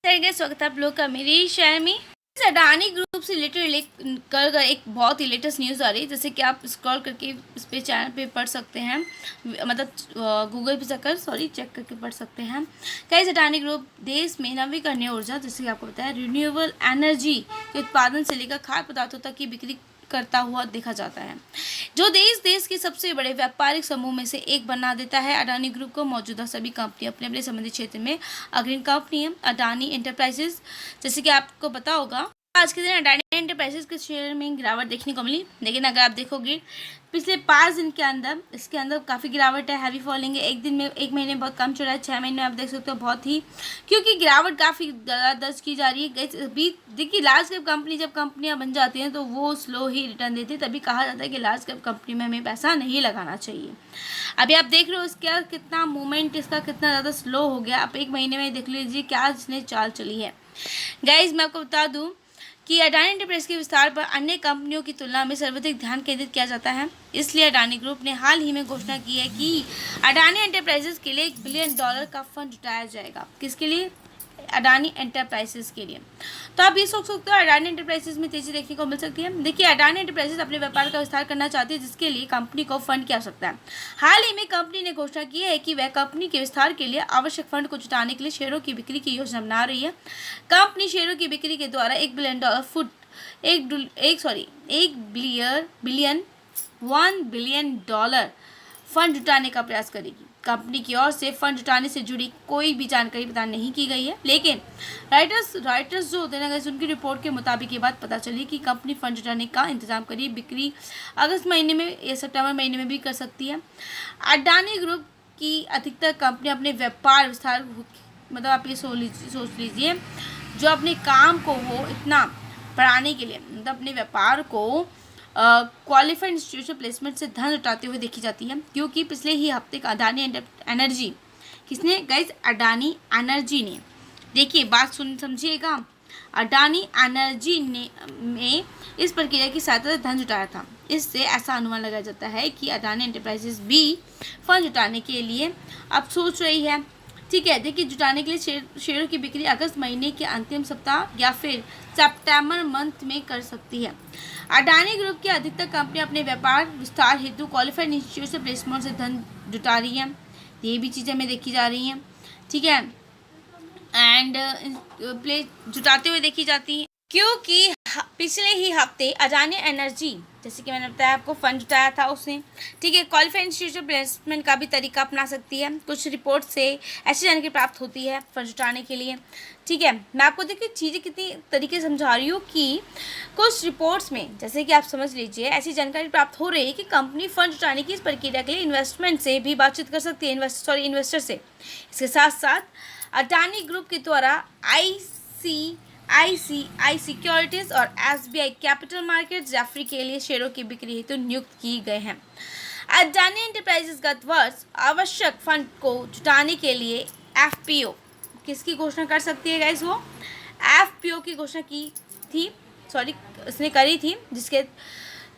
स्वागत है आप लोग का मेरी शहर में। अडानी ग्रुप से रिलेटेड कर एक बहुत ही लेटेस्ट न्यूज़ आ रही है, जैसे कि आप स्क्रॉल करके इस पे चैनल पे पढ़ सकते हैं, मतलब गूगल पे जाकर चेक करके पढ़ सकते हैं। गाइस, अडानी ग्रुप देश में नवीकरणीय ऊर्जा, जैसे कि आपको पता है, रिन्यूएबल एनर्जी के उत्पादन से लेकर खाद्य पदार्थों तक की बिक्री करता हुआ देखा जाता है, जो देश के सबसे बड़े व्यापारिक समूह में से एक बना देता है। अडानी ग्रुप को मौजूदा सभी कंपनी अपने अपने संबंधित क्षेत्र में अग्रणी कंपनी है। अडानी एंटरप्राइजेस, जैसे कि आपको पता होगा, आज के दिन अडानी एंटरप्राइजेस के शेयर में गिरावट देखने को मिली, लेकिन अगर आप देखोगे पिछले 5 दिन के अंदर इसके अंदर काफ़ी गिरावट है, हैवी फॉलिंग है। एक दिन में, एक महीने में बहुत कम चल रहा है, 6 महीने में आप देख सकते हो बहुत ही, क्योंकि गिरावट काफ़ी ज़्यादा दर्ज की जा रही है। अभी देखिए, लार्ज कैप कंपनी जब कंपनियां बन जाती हैं तो वो स्लो ही रिटर्न देती है, तभी कहा जाता है कि लार्ज कैप कंपनी में हमें पैसा नहीं लगाना चाहिए। अभी आप देख रहे हो इसका कितना मूवमेंट, इसका कितना ज़्यादा स्लो हो गया। आप एक महीने में देख लीजिए क्या इसने चाल चली है। गाइज, मैं आपको बता दूँ कि अडानी एंटरप्राइज के विस्तार पर अन्य कंपनियों की तुलना में सर्वाधिक ध्यान केंद्रित किया जाता है। इसलिए अडानी ग्रुप ने हाल ही में घोषणा की है कि अडानी एंटरप्राइजेस के लिए $1 बिलियन का फंड जुटाया जाएगा। किसके लिए? अडानी एंटरप्राइजेस के लिए। तो आप ये सोच सकते हो अडानी एंटरप्राइजेस में तेजी देखने को मिल सकती है। देखिए, अडानी एंटरप्राइजेस अपने व्यापार का विस्तार करना चाहती है, जिसके लिए कंपनी को फंड की आवश्यकता है। हाल ही में कंपनी ने घोषणा की है कि वह कंपनी के विस्तार के लिए आवश्यक फंड को जुटाने के लिए शेयरों की बिक्री की योजना बना रही है। कंपनी शेयरों की बिक्री के द्वारा $1 बिलियन फंड जुटाने का प्रयास करेगी। कंपनी की ओर से फंड जुटाने से जुड़ी कोई भी जानकारी प्रदान नहीं की गई है, लेकिन राइटर्स जो होते हैं, उनकी रिपोर्ट के मुताबिक ये बात पता चली कि कंपनी फंड जुटाने का इंतजाम करी बिक्री अगस्त महीने में या सितंबर महीने में भी कर सकती है। अडानी ग्रुप की अधिकतर कंपनी अपने व्यापार विस्तार, मतलब आप ये सोच लीजिए, जो अपने काम को वो इतना बढ़ाने के लिए, मतलब अपने व्यापार को क्वालिफाइड इंस्टीट्यूशन प्लेसमेंट से धन जुटाते हुए देखी जाती है, क्योंकि पिछले ही हफ्ते का अडानी एनर्जी, किसने गाइस? अडानी एनर्जी ने, देखिए बात समझिएगा, अडानी एनर्जी ने इस प्रक्रिया की सहायता से धन जुटाया था। इससे ऐसा अनुमान लगाया जाता है कि अडानी एंटरप्राइजेस भी फंड जुटाने के लिए अब सोच रही है। ठीक है, देखिए, जुटाने के लिए शेयरों की बिक्री अगस्त महीने के अंतिम सप्ताह या फिर सितंबर मंथ में कर सकती है। अडानी ग्रुप की अधिकतर कंपनी अपने व्यापार विस्तार हेतु क्वालिफाइड इंस्टीट्यूशन प्लेसमेंट से धन जुटा रही है। ये भी चीज़ें हमें देखी जा रही हैं, ठीक है, एंड जुटाते हुए देखी जाती हैं, क्योंकि पिछले ही हफ्ते अडानी एनर्जी, जैसे कि मैंने बताया आपको, फंड जुटाया था उसने। ठीक है, क्वालिफाइड इंस्टीट्यूशन प्लेसमेंट का भी तरीका अपना सकती है। कुछ रिपोर्ट से ऐसी जानकारी प्राप्त होती है फंड जुटाने के लिए। ठीक है, मैं आपको देखिए चीज़ें कितनी तरीके से समझा रही हूँ कि कुछ रिपोर्ट्स में, जैसे कि आप समझ लीजिए, ऐसी जानकारी प्राप्त हो रही है कि कंपनी फंड जुटाने की इस प्रक्रिया के लिए इन्वेस्टमेंट से भी बातचीत कर सकती है, इन्वेस्टर से। इसके साथ साथ अडानी ग्रुप के द्वारा ICICI सिक्योरिटीज और SBI कैपिटल मार्केट जैफरी के लिए शेयरों की बिक्री हेतु नियुक्त की गए हैं। अडानी एंटरप्राइजेस गत वर्ष आवश्यक फंड को जुटाने के लिए FPO किसकी घोषणा कर सकती है गाइस? वो FPO की घोषणा उसने करी थी, जिसके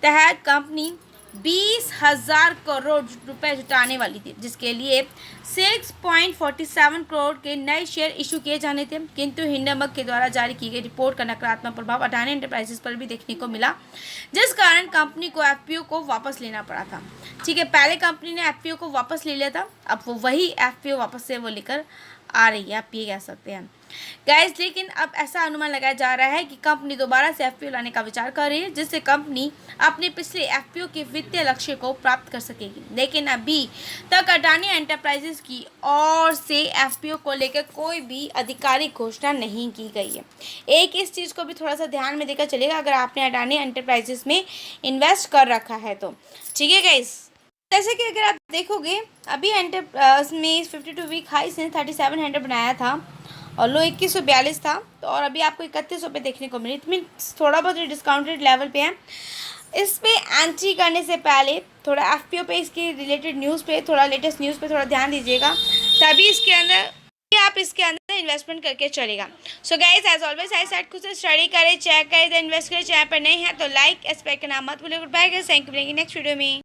तहत कंपनी 20,000 करोड़ रुपए जुटाने वाली थी, जिसके लिए 6.47 करोड़ के नए शेयर इशू किए जाने थे। किंतु हिंडनबर्ग के द्वारा जारी की गई रिपोर्ट का नकारात्मक प्रभाव अडानी एंटरप्राइजेस पर भी देखने को मिला, जिस कारण कंपनी को FPO को वापस लेना पड़ा था। ठीक है, पहले कंपनी ने FPO को वापस ले लिया था, अब वो वही FPO वापस से वो लेकर आ रही है, आप ये कह सकते हैं गाइस। लेकिन अब ऐसा अनुमान लगाया जा रहा है कि कंपनी दोबारा से FPO लाने का विचार कर रही है, जिससे कंपनी अपने पिछले FPO के वित्तीय लक्ष्य को प्राप्त कर सकेगी। लेकिन अभी तक अडानी एंटरप्राइजेस की ओर से FPO को लेकर कोई भी आधिकारिक घोषणा नहीं की गई है। एक इस चीज़ को भी थोड़ा सा ध्यान में देकर चलेगा, अगर आपने अडानी एंटरप्राइजेस में इन्वेस्ट कर रखा है तो। ठीक है गाइस, जैसे कि अगर आप देखोगे, अभी में 52 वीक हाई से 3700 बनाया था और लो 2142 था, तो और अभी आपको 3100 पे देखने को मिली। मीन्स थोड़ा बहुत डिस्काउंटेड लेवल पे है। इस पे एंट्री करने से पहले थोड़ा FPO पे, इसके रिलेटेड न्यूज़ पे, थोड़ा लेटेस्ट न्यूज़ पे थोड़ा ध्यान दीजिएगा, तभी इसके अंदर आप इसके अंदर इन्वेस्टमेंट करके चलेगा। So guys, as always I said, खुद से स्टडी करें, चेक करें, इन्वेस्ट करें। चैनल पर नहीं है तो लाइक, एक्सपेक्ट करना मत भूलिए। Good bye guys, thank you, मिलेंगे नेक्स्ट वीडियो में।